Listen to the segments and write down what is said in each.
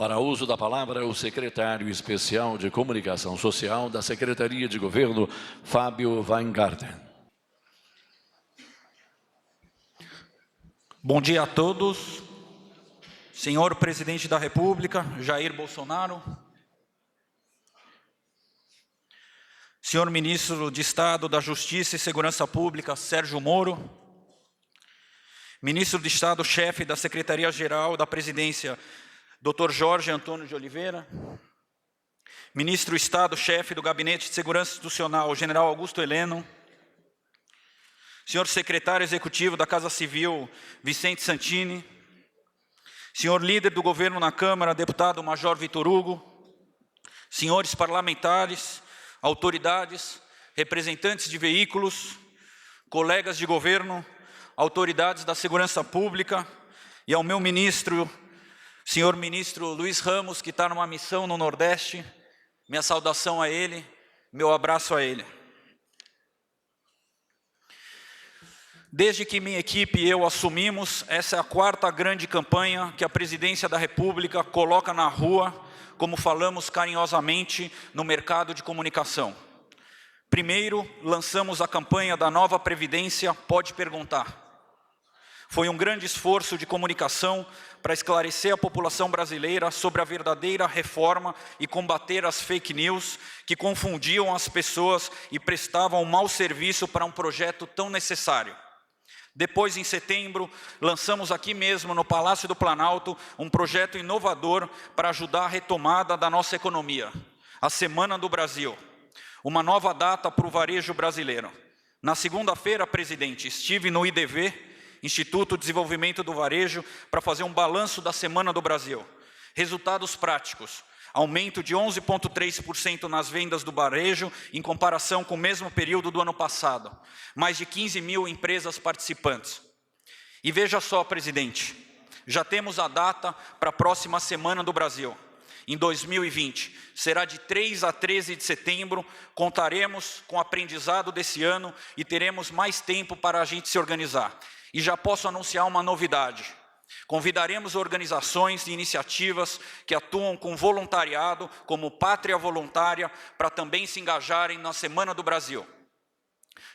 Para uso da palavra, o secretário especial de Comunicação Social da Secretaria de Governo, Fábio Weingarten. Bom dia a todos. Senhor Presidente da República, Jair Bolsonaro. Senhor Ministro de Estado da Justiça e Segurança Pública, Sérgio Moro. Ministro de Estado, chefe da Secretaria-Geral da Presidência, Dr. Jorge Antônio de Oliveira. Ministro do Estado, chefe do Gabinete de Segurança Institucional, General Augusto Heleno. Senhor Secretário Executivo da Casa Civil, Vicente Santini. Senhor líder do governo na Câmara, deputado Major Vitor Hugo. Senhores parlamentares, autoridades, representantes de veículos, colegas de governo, autoridades da segurança pública e ao meu ministro, senhor ministro Luiz Ramos, que está numa missão no Nordeste, minha saudação a ele, meu abraço a ele. Desde que minha equipe e eu assumimos, essa é a quarta grande campanha que a Presidência da República coloca na rua, como falamos carinhosamente, no mercado de comunicação. Primeiro, lançamos a campanha da Nova Previdência Pode Perguntar. Foi um grande esforço de comunicação para esclarecer a população brasileira sobre a verdadeira reforma e combater as fake news que confundiam as pessoas e prestavam um mau serviço para um projeto tão necessário. Depois, em setembro, lançamos aqui mesmo, no Palácio do Planalto, um projeto inovador para ajudar a retomada da nossa economia, a Semana do Brasil, uma nova data para o varejo brasileiro. Na segunda-feira, presidente, estive no IDV, Instituto de Desenvolvimento do Varejo, para fazer um balanço da Semana do Brasil. Resultados práticos: aumento de 11,3% nas vendas do varejo em comparação com o mesmo período do ano passado. Mais de 15 mil empresas participantes. E veja só, presidente, já temos a data para a próxima Semana do Brasil. Em 2020, será de 3 a 13 de setembro, contaremos com o aprendizado desse ano e teremos mais tempo para a gente se organizar. E já posso anunciar uma novidade. Convidaremos organizações e iniciativas que atuam com voluntariado, como Pátria Voluntária, para também se engajarem na Semana do Brasil.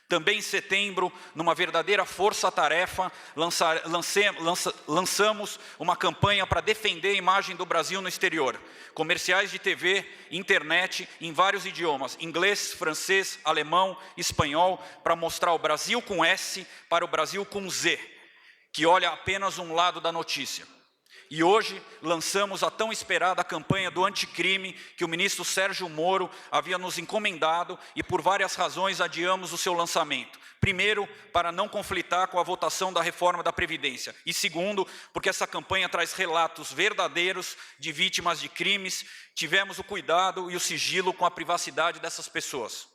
Também em setembro, numa verdadeira força-tarefa, lançamos uma campanha para defender a imagem do Brasil no exterior. Comerciais de TV, internet, em vários idiomas, inglês, francês, alemão, espanhol, para mostrar o Brasil com S para o Brasil com Z, que olha apenas um lado da notícia. E hoje lançamos a tão esperada campanha do anticrime que o ministro Sérgio Moro havia nos encomendado e por várias razões adiamos o seu lançamento. Primeiro, para não conflitar com a votação da reforma da Previdência. E segundo, porque essa campanha traz relatos verdadeiros de vítimas de crimes. Tivemos o cuidado e o sigilo com a privacidade dessas pessoas.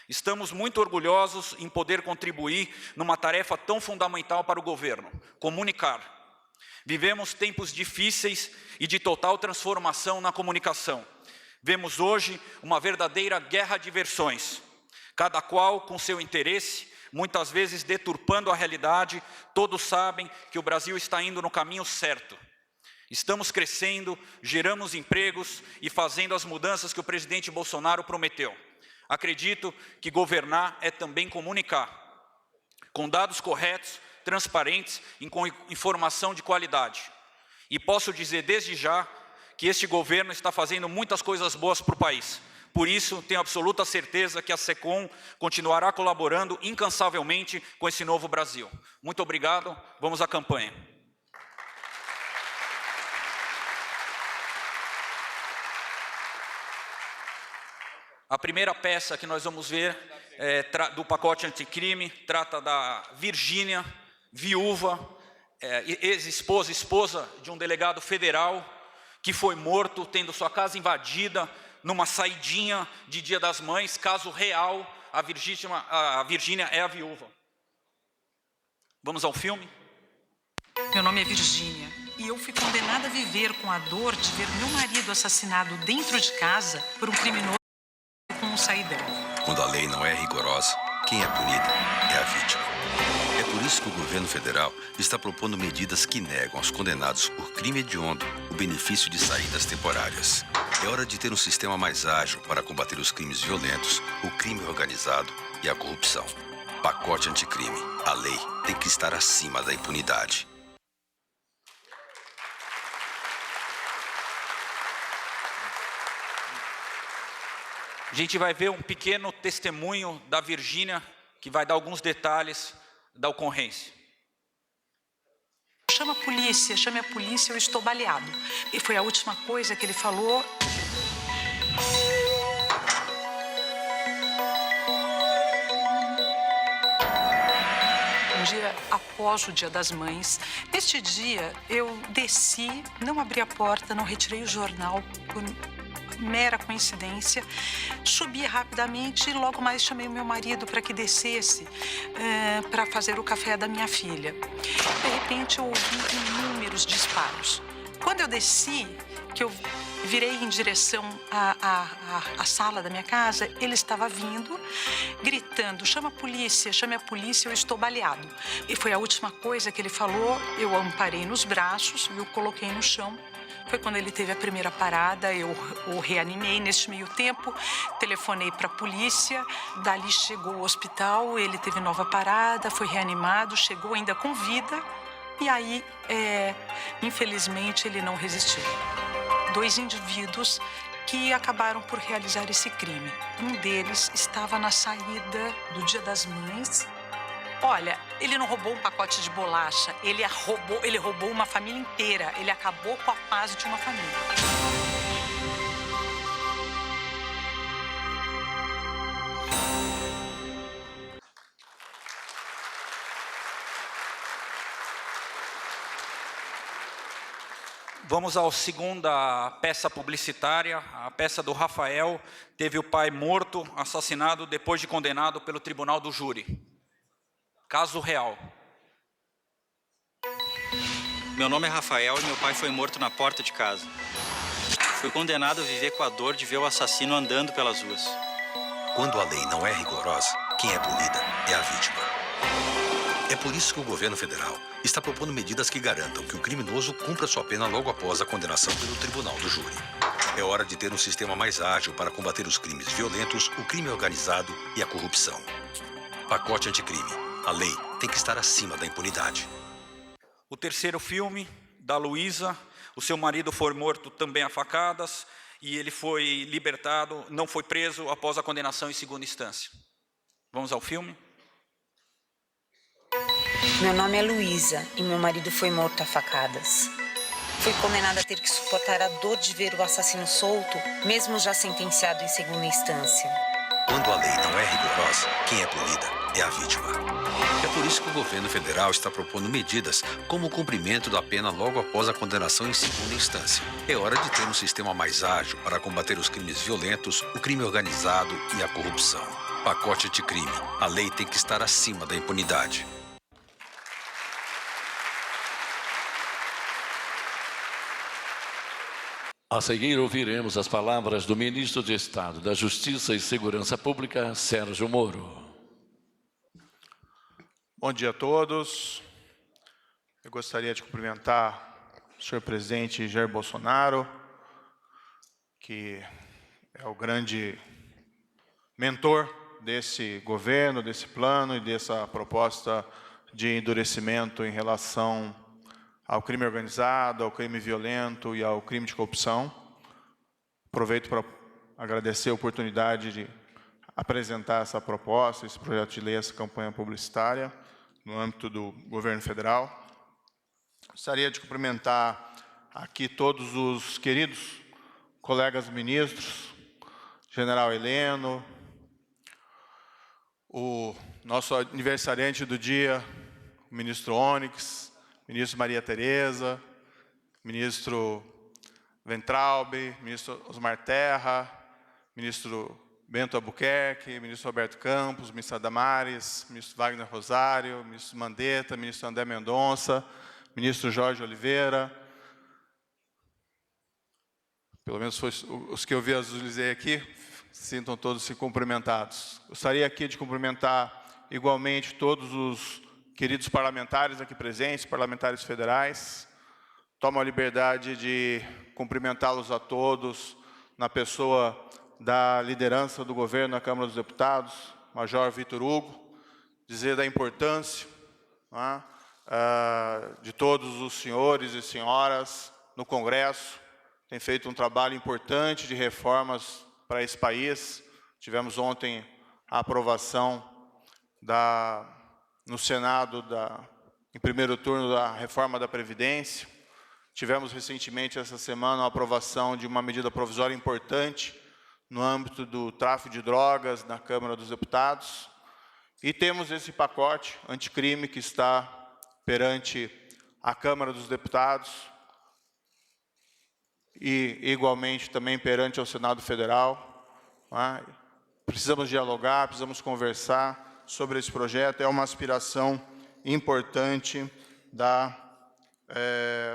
Estamos muito orgulhosos em poder contribuir numa tarefa tão fundamental para o governo: comunicar. Vivemos tempos difíceis e de total transformação na comunicação. Vemos hoje uma verdadeira guerra de versões, cada qual com seu interesse, muitas vezes deturpando a realidade. Todos sabem que o Brasil está indo no caminho certo. Estamos crescendo, geramos empregos e fazendo as mudanças que o presidente Bolsonaro prometeu. Acredito que governar é também comunicar, com dados corretos, transparentes e com informação de qualidade. E posso dizer desde já que este governo está fazendo muitas coisas boas para o país. Por isso, tenho absoluta certeza que a SECOM continuará colaborando incansavelmente com esse novo Brasil. Muito obrigado, vamos à campanha. A primeira peça que nós vamos ver do pacote anticrime trata da Virgínia, viúva, ex-esposa, esposa de um delegado federal que foi morto tendo sua casa invadida numa saidinha de Dia das Mães. Caso real, a Virgínia é a viúva. Vamos ao filme? Meu nome é Virgínia e eu fui condenada a viver com a dor de ver meu marido assassinado dentro de casa por um criminoso com um sair dela. Quando a lei não é rigorosa, quem é punida é a vítima. É por isso que o governo federal está propondo medidas que negam aos condenados por crime hediondo o benefício de saídas temporárias. É hora de ter um sistema mais ágil para combater os crimes violentos, o crime organizado e a corrupção. Pacote anticrime. A lei tem que estar acima da impunidade. A gente vai ver um pequeno testemunho da Virgínia, que vai dar alguns detalhes da ocorrência. Chama a polícia, eu estou baleado. E foi a última coisa que ele falou. Um dia após o Dia das Mães, neste dia eu desci, não abri a porta, não retirei o jornal por mera coincidência, subi rapidamente e logo mais chamei o meu marido para que descesse para fazer o café da minha filha. De repente eu ouvi inúmeros disparos. Quando eu desci, que eu virei em direção à sala da minha casa, ele estava vindo, gritando, chame a polícia, eu estou baleado. E foi a última coisa que ele falou, eu o amparei nos braços e o coloquei no chão. Foi quando ele teve a primeira parada, eu o reanimei. Neste meio tempo, telefonei para a polícia, dali chegou o hospital, ele teve nova parada, foi reanimado, chegou ainda com vida. E aí, infelizmente, ele não resistiu. 2 indivíduos que acabaram por realizar esse crime. Um deles estava na saída do Dia das Mães. Olha, ele não roubou um pacote de bolacha, ele roubou uma família inteira. Ele acabou com a paz de uma família. Vamos à segunda peça publicitária, a peça do Rafael. Teve o pai morto, assassinado, depois de condenado pelo tribunal do júri. Caso real. Meu nome é Rafael e meu pai foi morto na porta de casa. Fui condenado a viver com a dor de ver o assassino andando pelas ruas. Quando a lei não é rigorosa, quem é punida é a vítima. É por isso que o governo federal está propondo medidas que garantam que o criminoso cumpra sua pena logo após a condenação pelo tribunal do júri. É hora de ter um sistema mais ágil para combater os crimes violentos, o crime organizado e a corrupção. Pacote anticrime. A lei tem que estar acima da impunidade. O terceiro filme, da Luísa. O seu marido foi morto também a facadas e ele foi libertado, não foi preso após a condenação em segunda instância. Vamos ao filme? Meu nome é Luísa e meu marido foi morto a facadas. Fui condenada a ter que suportar a dor de ver o assassino solto, mesmo já sentenciado em segunda instância. Quando a lei não é rigorosa, quem é punida é a vítima. É por isso que o governo federal está propondo medidas como o cumprimento da pena logo após a condenação em segunda instância. É hora de ter um sistema mais ágil para combater os crimes violentos, o crime organizado e a corrupção. Pacote anticrime. A lei tem que estar acima da impunidade. A seguir, ouviremos as palavras do ministro de Estado da Justiça e Segurança Pública, Sérgio Moro. Bom dia a todos. Eu gostaria de cumprimentar o senhor presidente Jair Bolsonaro, que é o grande mentor desse governo, desse plano e dessa proposta de endurecimento em relação ao crime organizado, ao crime violento e ao crime de corrupção. Aproveito para agradecer a oportunidade de apresentar essa proposta, esse projeto de lei, essa campanha publicitária no âmbito do governo federal. Gostaria de cumprimentar aqui todos os queridos colegas ministros, general Heleno, o nosso aniversariante do dia, o ministro Onyx, ministro Maria Tereza, ministro Weintraub, ministro Osmar Terra, ministro Bento Albuquerque, ministro Roberto Campos, ministro Damares, ministro Wagner Rosário, ministro Mandetta, ministro André Mendonça, ministro Jorge Oliveira. Pelo menos foi os que eu visualizei aqui. Sintam todos se cumprimentados. Gostaria aqui de cumprimentar igualmente todos os queridos parlamentares aqui presentes, parlamentares federais. Tomo a liberdade de cumprimentá-los a todos na pessoa da liderança do governo na Câmara dos Deputados, Major Vitor Hugo, dizer da importância de todos os senhores e senhoras no Congresso. Tem feito um trabalho importante de reformas para esse país. Tivemos ontem a aprovação no Senado, em primeiro turno, da reforma da Previdência. Tivemos recentemente, essa semana, a aprovação de uma medida provisória importante no âmbito do tráfico de drogas na Câmara dos Deputados. E temos esse pacote anticrime que está perante a Câmara dos Deputados e, igualmente, também perante o Senado Federal. Precisamos dialogar, precisamos conversar sobre esse projeto. É uma aspiração importante da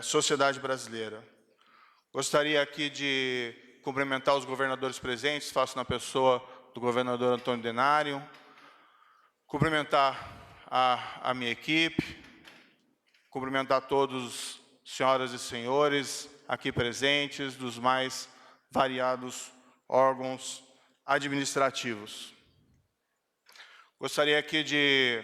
sociedade brasileira. Gostaria aqui de cumprimentar os governadores presentes, faço na pessoa do governador Antônio Denário, cumprimentar a minha equipe, cumprimentar todos, senhoras e senhores aqui presentes, dos mais variados órgãos administrativos. Gostaria aqui de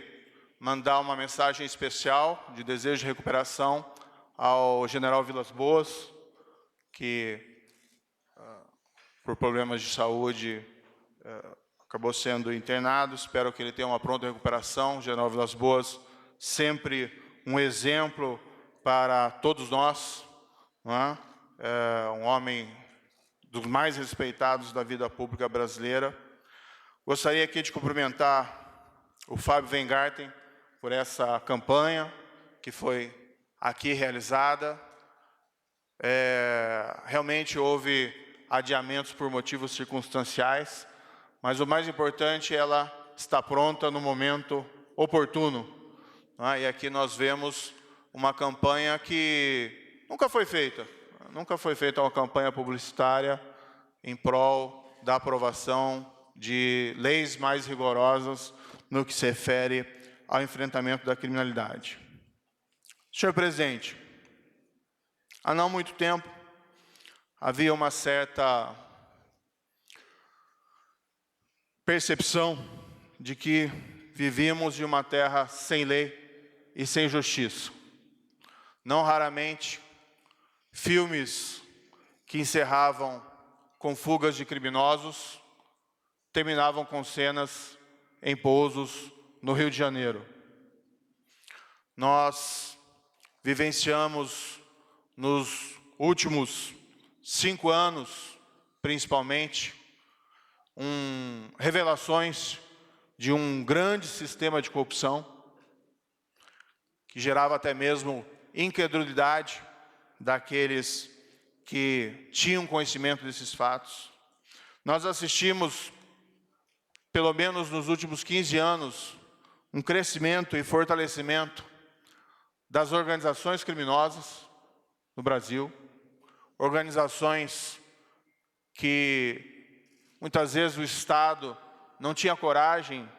mandar uma mensagem especial de desejo de recuperação ao general Vilas Boas, que por problemas de saúde acabou sendo internado. Espero que ele tenha uma pronta recuperação. O general Vilas Boas, sempre um exemplo para todos nós, um homem dos mais respeitados da vida pública brasileira. Gostaria aqui de cumprimentar o Fábio Weingarten por essa campanha que foi aqui realizada. Realmente houve adiamentos por motivos circunstanciais, mas o mais importante, ela está pronta no momento oportuno. E aqui nós vemos uma campanha que nunca foi feita uma campanha publicitária em prol da aprovação de leis mais rigorosas no que se refere ao enfrentamento da criminalidade. Senhor presidente, há não muito tempo, havia uma certa percepção de que vivíamos em uma terra sem lei e sem justiça. Não raramente, filmes que encerravam com fugas de criminosos terminavam com cenas em pousos no Rio de Janeiro. Nós vivenciamos nos últimos 5 anos, principalmente, revelações de um grande sistema de corrupção que gerava até mesmo incredulidade daqueles que tinham conhecimento desses fatos. Nós assistimos, pelo menos nos últimos 15 anos, um crescimento e fortalecimento das organizações criminosas no Brasil, organizações que muitas vezes o Estado não tinha coragem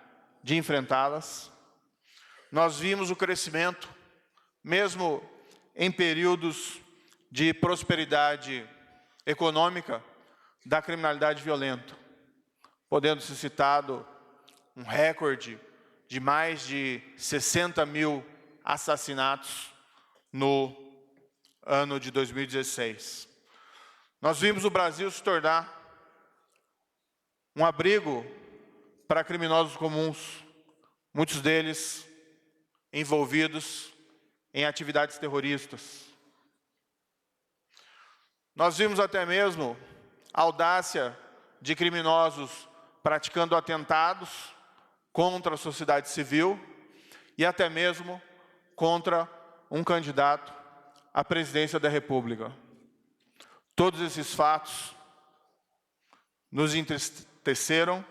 de enfrentá-las. Nós vimos o crescimento, mesmo em períodos de prosperidade econômica, da criminalidade violenta, podendo ser citado um recorde de mais de 60 mil assassinatos no ano de 2016. Nós vimos o Brasil se tornar um abrigo para criminosos comuns, muitos deles envolvidos em atividades terroristas. Nós vimos até mesmo a audácia de criminosos praticando atentados contra a sociedade civil e até mesmo contra um candidato à presidência da República. Todos esses fatos nos entristeceram,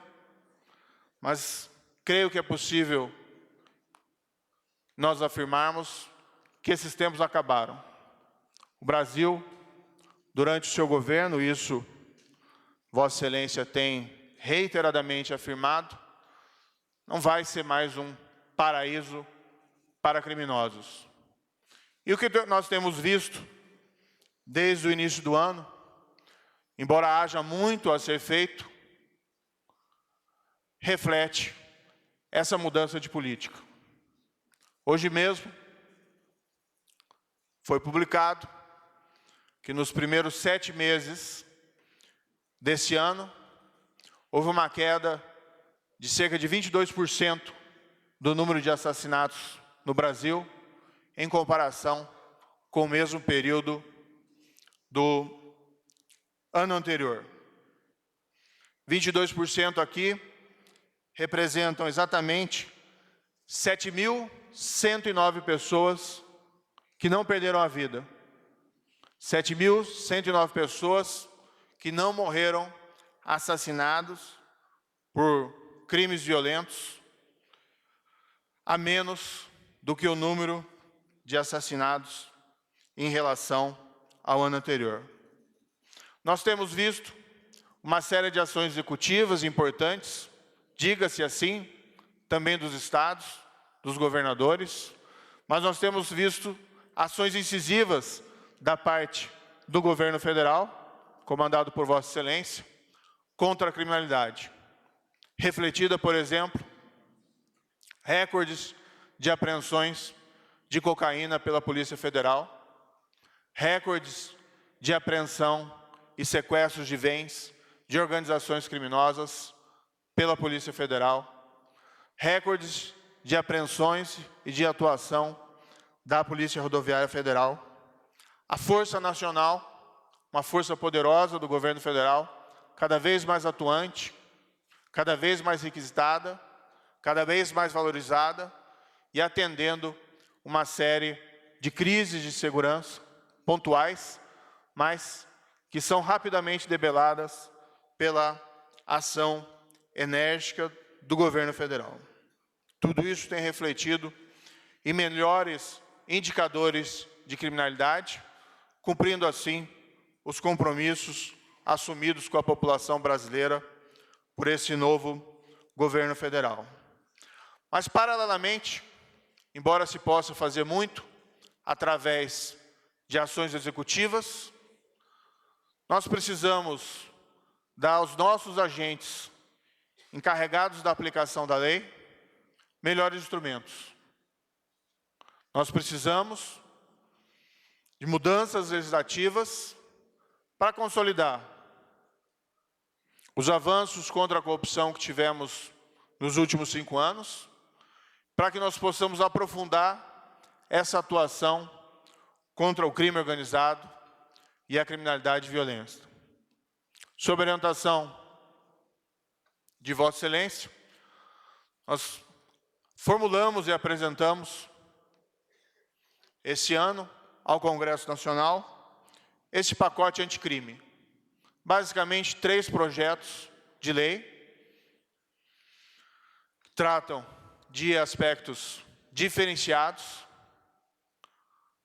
mas creio que é possível nós afirmarmos que esses tempos acabaram. O Brasil, durante o seu governo, isso Vossa Excelência tem reiteradamente afirmado, não vai ser mais um paraíso para criminosos. E o que nós temos visto desde o início do ano, embora haja muito a ser feito, reflete essa mudança de política. Hoje mesmo foi publicado que nos primeiros 7 meses desse ano houve uma queda de cerca de 22% do número de assassinatos no Brasil, em comparação com o mesmo período do ano anterior. 22% aqui representam exatamente 7.109 pessoas que não perderam a vida. 7.109 pessoas que não morreram assassinados por crimes violentos, a menos do que o número de assassinados em relação ao ano anterior. Nós temos visto uma série de ações executivas importantes, diga-se assim, também dos estados, dos governadores, mas nós temos visto ações incisivas da parte do governo federal, comandado por Vossa Excelência, contra a criminalidade. Refletida, por exemplo, recordes de apreensões de cocaína pela Polícia Federal, recordes de apreensão e sequestros de bens de organizações criminosas pela Polícia Federal, recordes de apreensões e de atuação da Polícia Rodoviária Federal, a Força Nacional, uma força poderosa do governo federal, cada vez mais atuante, cada vez mais requisitada, cada vez mais valorizada e atendendo uma série de crises de segurança pontuais, mas que são rapidamente debeladas pela ação enérgica do governo federal. Tudo isso tem refletido em melhores indicadores de criminalidade, cumprindo assim os compromissos assumidos com a população brasileira por esse novo governo federal. Mas, paralelamente, embora se possa fazer muito através de ações executivas, nós precisamos dar aos nossos agentes encarregados da aplicação da lei melhores instrumentos. Nós precisamos de mudanças legislativas para consolidar os avanços contra a corrupção que tivemos nos últimos 5 anos, para que nós possamos aprofundar essa atuação contra o crime organizado e a criminalidade e violência. Sob orientação de Vossa Excelência, nós formulamos e apresentamos esse ano ao Congresso Nacional esse pacote anticrime. Basicamente, 3 projetos de lei que tratam de aspectos diferenciados,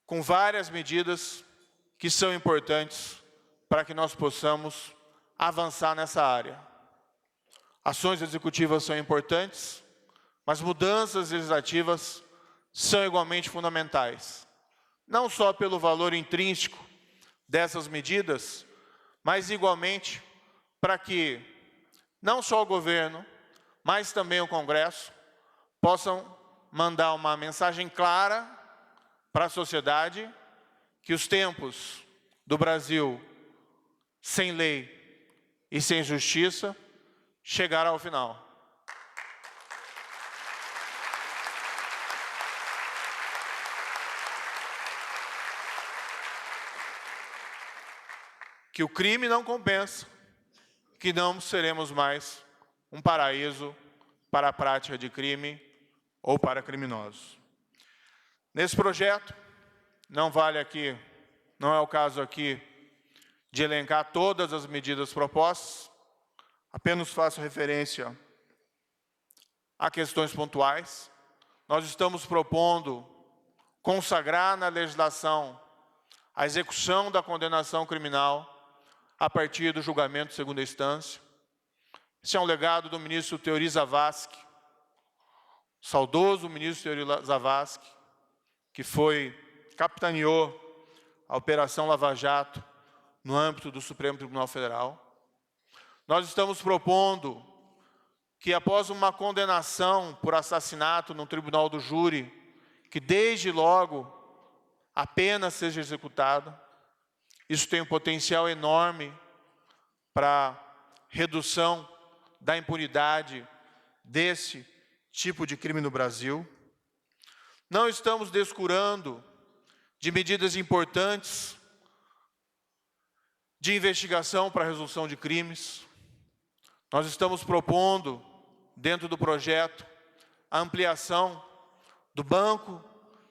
com várias medidas que são importantes para que nós possamos avançar nessa área. Ações executivas são importantes, mas mudanças legislativas são igualmente fundamentais. Não só pelo valor intrínseco dessas medidas, mas igualmente para que não só o governo, mas também o Congresso possam mandar uma mensagem clara para a sociedade que os tempos do Brasil sem lei e sem justiça chegaram ao final. Que o crime não compensa, que não seremos mais um paraíso para a prática de crime ou para criminosos. Nesse projeto, não vale aqui, não é o caso aqui de elencar todas as medidas propostas, apenas faço referência a questões pontuais. Nós estamos propondo consagrar na legislação a execução da condenação criminal a partir do julgamento de segunda instância. Esse é um legado do ministro Teori Zavascki, saudoso ministro Teori Zavascki, que capitaneou a Operação Lava Jato no âmbito do Supremo Tribunal Federal. Nós estamos propondo que, após uma condenação por assassinato no tribunal do júri, que desde logo a pena seja executada. Isso tem um potencial enorme para redução da impunidade desse tipo de crime no Brasil. Não estamos descurando de medidas importantes de investigação para a resolução de crimes. Nós estamos propondo, dentro do projeto, a ampliação do banco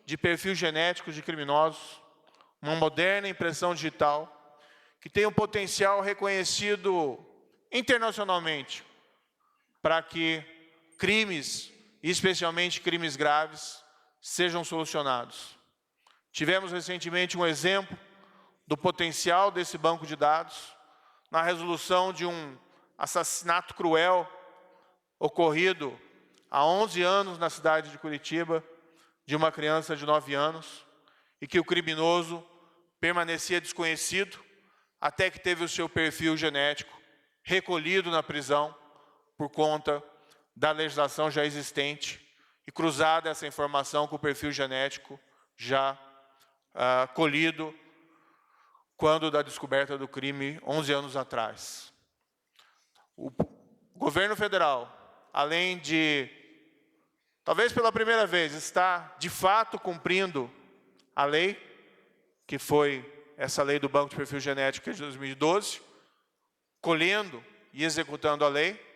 de perfil genético de criminosos, uma moderna impressão digital, que tem um potencial reconhecido internacionalmente para que crimes, especialmente crimes graves, sejam solucionados. Tivemos recentemente um exemplo do potencial desse banco de dados na resolução de um assassinato cruel ocorrido há 11 anos na cidade de Curitiba, de uma criança de 9 anos, e que o criminoso permanecia desconhecido até que teve o seu perfil genético recolhido na prisão por conta da legislação já existente e cruzada essa informação com o perfil genético já colhido quando da descoberta do crime 11 anos atrás. O governo federal, além de, talvez pela primeira vez, está de fato cumprindo a lei, que foi essa lei do Banco de Perfil Genético de 2012, colhendo e executando a lei,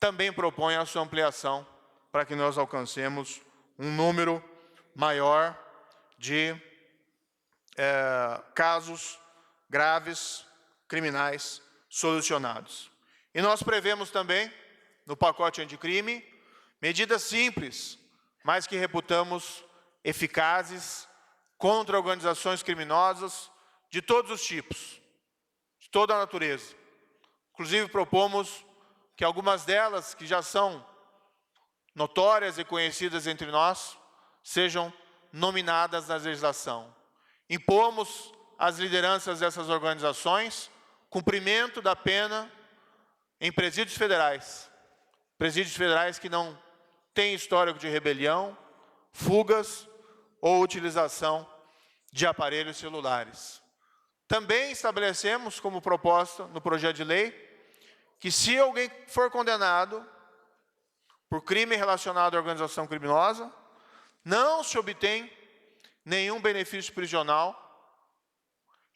também propõe a sua ampliação para que nós alcancemos um número maior de casos graves, criminais, solucionados. E nós prevemos também, no pacote anticrime, medidas simples, mas que reputamos eficazes contra organizações criminosas de todos os tipos, de toda a natureza. Inclusive, propomos que algumas delas, que já são notórias e conhecidas entre nós, sejam nominadas na legislação. Impomos às lideranças dessas organizações cumprimento da pena em presídios federais que não têm histórico de rebelião, fugas ou utilização de aparelhos celulares. Também estabelecemos como proposta no projeto de lei que, se alguém for condenado por crime relacionado à organização criminosa, não se obtém nenhum benefício prisional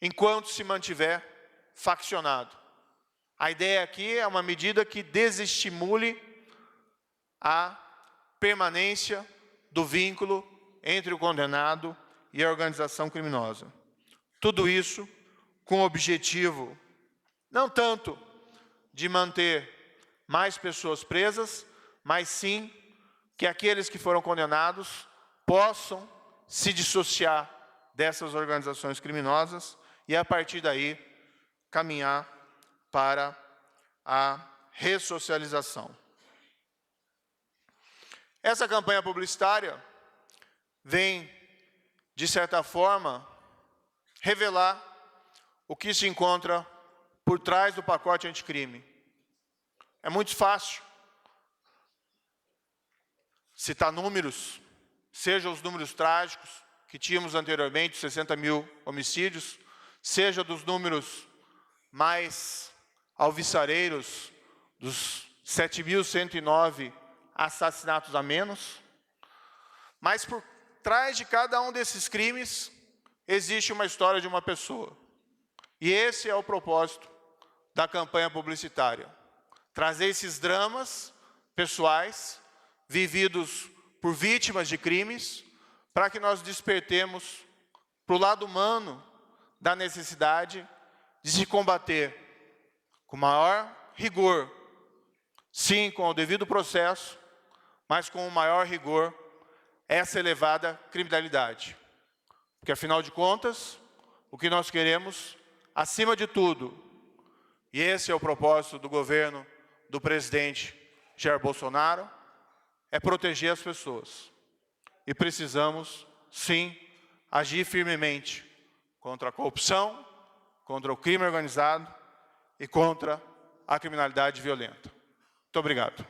enquanto se mantiver faccionado. A ideia aqui é uma medida que desestimule a permanência do vínculo entre o condenado e a organização criminosa. Tudo isso com o objetivo, não tanto de manter mais pessoas presas, mas sim que aqueles que foram condenados possam se dissociar dessas organizações criminosas e, a partir daí, caminhar para a ressocialização. Essa campanha publicitária vem, de certa forma, revelar o que se encontra por trás do pacote anticrime. É muito fácil citar números, seja os números trágicos que tínhamos anteriormente, 60 mil homicídios, seja dos números mais alvissareiros, dos 7.109 assassinatos a menos. Mas por trás de cada um desses crimes existe uma história de uma pessoa. E esse é o propósito da campanha publicitária. Trazer esses dramas pessoais, vividos por vítimas de crimes, para que nós despertemos para o lado humano da necessidade de se combater com maior rigor, sim, com o devido processo, mas com o maior rigor, essa elevada criminalidade. Porque, afinal de contas, o que nós queremos, acima de tudo, e esse é o propósito do governo do presidente Jair Bolsonaro é proteger as pessoas. E precisamos, sim, agir firmemente contra a corrupção, contra o crime organizado e contra a criminalidade violenta. Muito obrigado.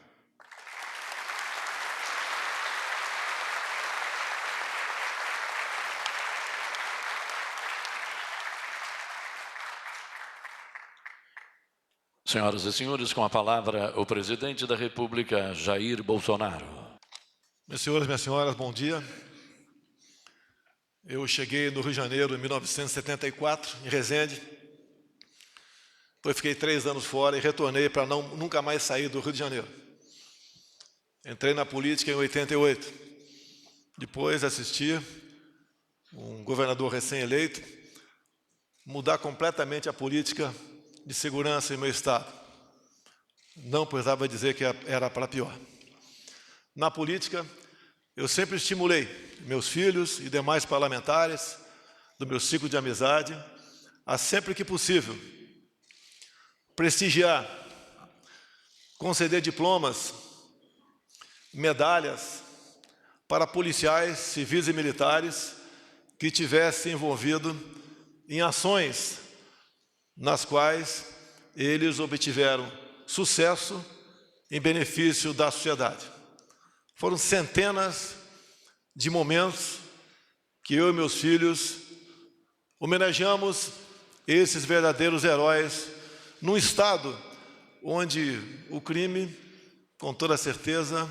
Senhoras e senhores, com a palavra o presidente da República, Jair Bolsonaro. Meus senhores, minhas senhoras, bom dia. Eu cheguei no Rio de Janeiro em 1974, em Resende. Depois fiquei 3 anos fora e retornei para nunca mais sair do Rio de Janeiro. Entrei na política em 88. Depois assisti um governador recém-eleito mudar completamente a política de segurança em meu estado. Não precisava dizer que era para pior. Na política, eu sempre estimulei meus filhos e demais parlamentares do meu ciclo de amizade a, sempre que possível, prestigiar, conceder diplomas, medalhas para policiais, civis e militares que tivessem envolvido em ações nas quais eles obtiveram sucesso em benefício da sociedade. Foram centenas de momentos que eu e meus filhos homenageamos esses verdadeiros heróis num estado onde o crime, com toda certeza,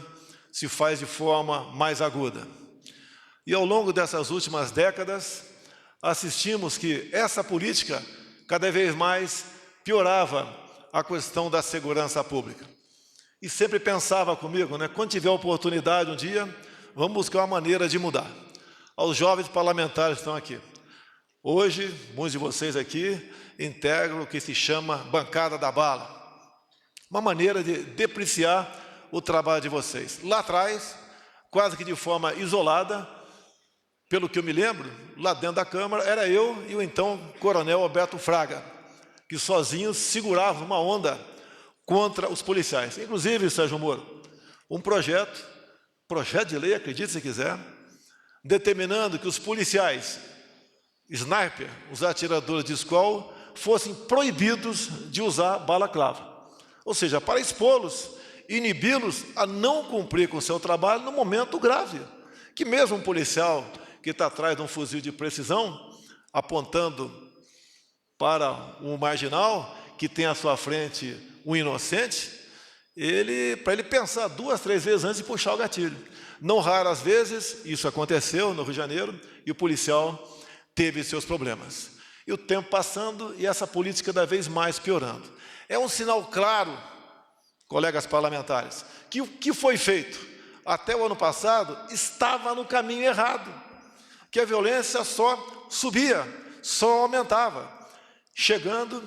se faz de forma mais aguda. E ao longo dessas últimas décadas, assistimos que essa política cada vez mais piorava a questão da segurança pública. E sempre pensava comigo, quando tiver oportunidade um dia, vamos buscar uma maneira de mudar. Aos jovens parlamentares que estão aqui. Hoje, muitos de vocês aqui integram o que se chama bancada da bala. Uma maneira de depreciar o trabalho de vocês. Lá atrás, quase que de forma isolada, pelo que eu me lembro, lá dentro da Câmara, era eu e o então coronel Alberto Fraga, que sozinhos seguravam uma onda contra os policiais. Inclusive, Sérgio Moro, um projeto de lei, acredite se quiser, determinando que os policiais, sniper, os atiradores de escola, fossem proibidos de usar balaclava. Ou seja, para expô-los, inibi-los a não cumprir com o seu trabalho no momento grave, que mesmo um policial que está atrás de um fuzil de precisão, apontando para um marginal que tem à sua frente um inocente, para ele pensar 2, 3 vezes antes de puxar o gatilho. Não raras vezes, isso aconteceu no Rio de Janeiro, e o policial teve seus problemas. E o tempo passando e essa política cada vez mais piorando. É um sinal claro, colegas parlamentares, que o que foi feito até o ano passado estava no caminho errado. Que a violência só subia, só aumentava. Chegando,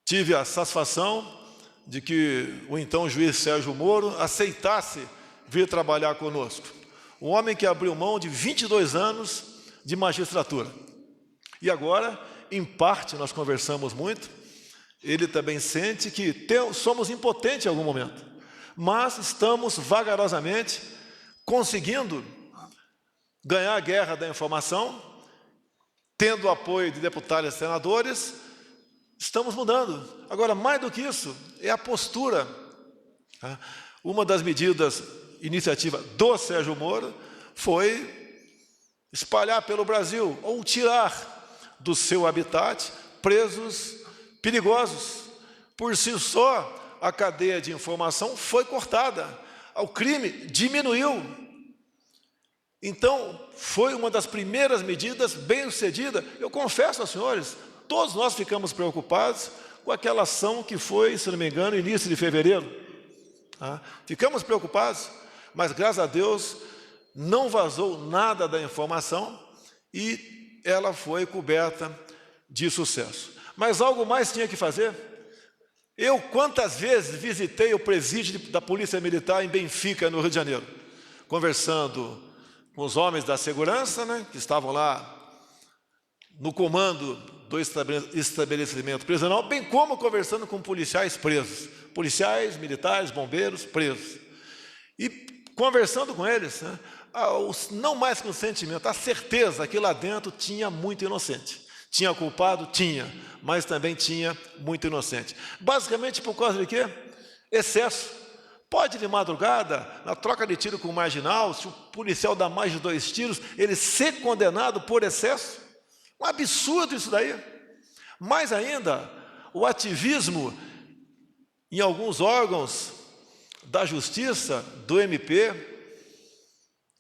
tive a satisfação de que o então juiz Sérgio Moro aceitasse vir trabalhar conosco. Um homem que abriu mão de 22 anos de magistratura. E agora, em parte, nós conversamos muito, ele também sente que somos impotentes em algum momento, mas estamos vagarosamente conseguindo ganhar a guerra da informação, tendo o apoio de deputados e senadores, estamos mudando. Agora, mais do que isso, é a postura. Uma das medidas, iniciativa do Sérgio Moro, foi espalhar pelo Brasil, ou tirar do seu habitat presos perigosos. Por si só, a cadeia de informação foi cortada, o crime diminuiu. Então, foi uma das primeiras medidas bem-sucedida. Eu confesso aos senhores, todos nós ficamos preocupados com aquela ação que foi, se não me engano, início de fevereiro. Ficamos preocupados, mas graças a Deus não vazou nada da informação e ela foi coberta de sucesso. Mas algo mais tinha que fazer. Eu, quantas vezes visitei o presídio da Polícia Militar em Benfica, no Rio de Janeiro, conversando com os homens da segurança, que estavam lá no comando do estabelecimento prisional, bem como conversando com policiais presos, policiais, militares, bombeiros presos. E conversando com eles, né, não mais que um sentimento, a certeza que lá dentro tinha muito inocente. Tinha culpado? Tinha, mas também tinha muito inocente. Basicamente por causa de quê? Excesso. Pode de madrugada, na troca de tiro com o marginal, se o policial dá mais de 2 tiros, ele ser condenado por excesso? Um absurdo isso daí. Mais ainda, o ativismo em alguns órgãos da justiça, do MP,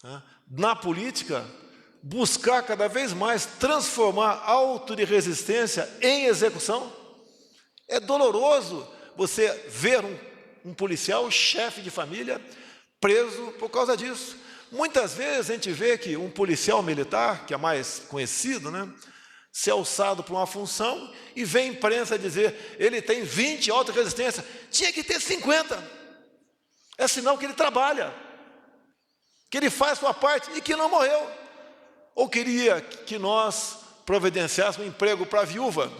né, na política, buscar cada vez mais transformar auto de resistência em execução. É doloroso você ver um policial, chefe de família, preso por causa disso. Muitas vezes a gente vê que um policial militar, que é mais conhecido, né, ser alçado para uma função e vem a imprensa dizer ele tem 20 auto de resistência, tinha que ter 50. É sinal que ele trabalha, que ele faz sua parte e que não morreu. Ou queria que nós providenciássemos um emprego para a viúva.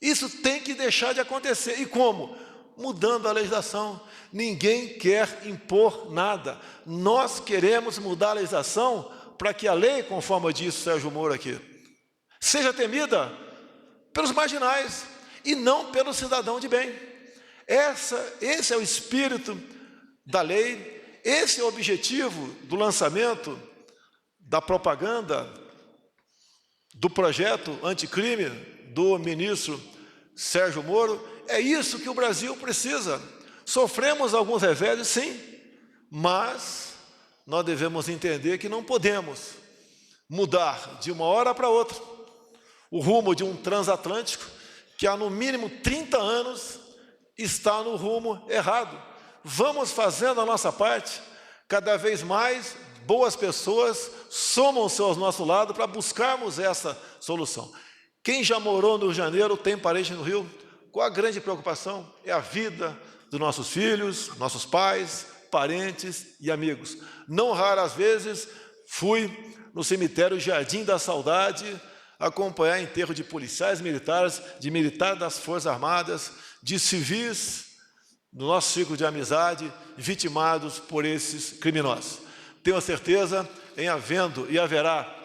Isso tem que deixar de acontecer. E como? Mudando a legislação. Ninguém quer impor nada. Nós queremos mudar a legislação para que a lei, conforme disse o Sérgio Moro aqui, seja temida pelos marginais e não pelo cidadão de bem. Esse é o espírito da lei, esse é o objetivo do lançamento da propaganda do projeto anticrime do ministro Sérgio Moro. É isso que o Brasil precisa. Sofremos alguns reveses, sim, mas nós devemos entender que não podemos mudar de uma hora para outra o rumo de um transatlântico que há no mínimo 30 anos está no rumo errado. Vamos fazendo a nossa parte, cada vez mais boas pessoas somam-se ao nosso lado para buscarmos essa solução. Quem já morou no Rio de Janeiro, tem parente no Rio, qual a grande preocupação? É a vida dos nossos filhos, nossos pais, parentes e amigos. Não raras vezes fui no cemitério Jardim da Saudade acompanhar enterro de policiais militares, de militares das Forças Armadas, de civis do nosso ciclo de amizade, vitimados por esses criminosos. Tenho certeza, em havendo e haverá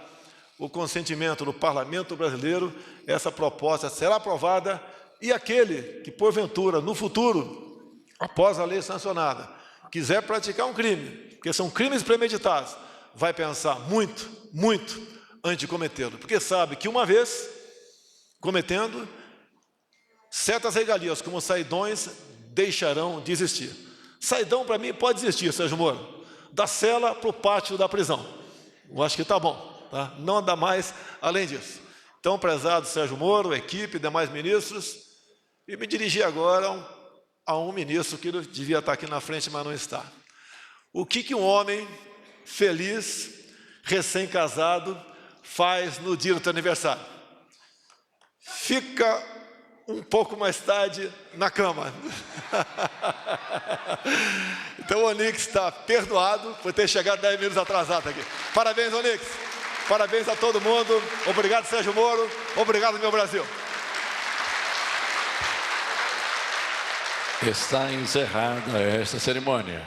o consentimento no Parlamento brasileiro, essa proposta será aprovada e aquele que, porventura, no futuro, após a lei sancionada, quiser praticar um crime, porque são crimes premeditados, vai pensar muito, muito antes de cometê-lo, porque sabe que uma vez cometendo, certas regalias, como saidões, deixarão de existir. Saidão, para mim, pode existir, Sérgio Moro, da cela para o pátio da prisão. Eu acho que está bom, tá? Não anda mais além disso. Então, prezado Sérgio Moro, equipe, demais ministros, e me dirigir agora a um ministro que devia estar aqui na frente, mas não está. O que um homem feliz, recém-casado, faz no dia do teu aniversário? Fica um pouco mais tarde na cama. Então o Onix está perdoado por ter chegado 10 minutos atrasado aqui. Parabéns, Onix. Parabéns a todo mundo. Obrigado, Sérgio Moro. Obrigado, meu Brasil. Está encerrada esta cerimônia.